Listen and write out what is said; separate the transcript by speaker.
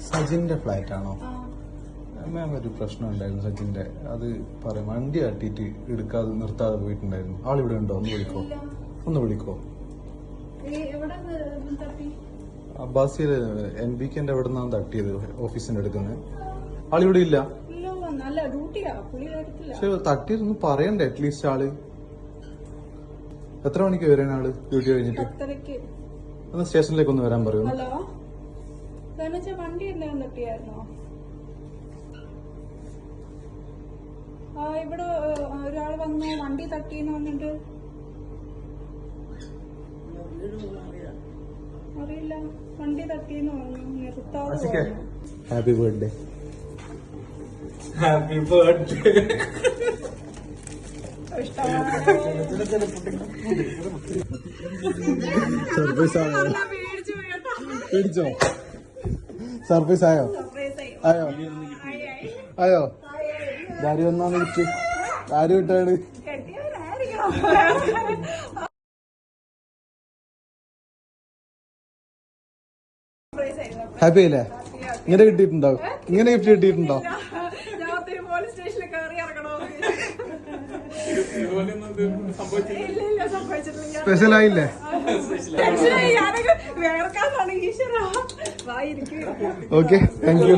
Speaker 1: സജിന്റെ flat ആണോ? മാം ഒരു പ്രശ്നം ഉണ്ടായിരുന്നു സജിന്റെ. അത് പറയാം, വണ്ടി തട്ടിയിട്ട് എടുക്കാതെ നിർത്താതെ പോയിട്ടുണ്ടായിരുന്നു. ആളിവിടെ ഉണ്ടോ? ഒന്ന് വിളിക്കോ. അബ്ബാസിയിലെ NBKന്റെ എവിടെ നിന്നാണ് തട്ടിയത്? ഓഫീസിന്റെ എടുക്കുന്നത്. ആളിവിടെ ഇല്ല. പക്ഷെ തട്ടിയിരുന്നു പറയണ്ടേ അറ്റ്ലീസ്റ്റ് ആള്. എത്ര മണിക്ക് വരാൻ ആള് ഡ്യൂട്ടി കഴിഞ്ഞിട്ട്? ഒന്ന് സ്റ്റേഷനിലേക്ക് ഒന്ന് വരാൻ പറയൂ.
Speaker 2: വണ്ടി എല്ലാം തട്ടിയായിരുന്നോ? ഇവിടെ ഒരാൾ വന്നു വണ്ടി തട്ടിന്ന് പറഞ്ഞിട്ട്. അറിയില്ല, വണ്ടി തട്ടിന്ന് പറഞ്ഞു. നിർത്താതെ.
Speaker 1: Happy birthday. Happy birthday. Surprise ആയോ? പേടിച്ചോ? സർപ്രൈസ് ആയോ? ആയോ ആയോ? ആര് വന്നാന്ന് വിളിച്ചു? ആര് വിട്ടാണ്? ഹാപ്പി ആയില്ലേ? ഇങ്ങനെ കിട്ടിയിട്ടുണ്ടോ? ഇങ്ങനെ ഗിഫ്റ്റ് കിട്ടിയിട്ടുണ്ടോ? സ്പെഷ്യൽ ആയില്ലേ? Okay, thank you.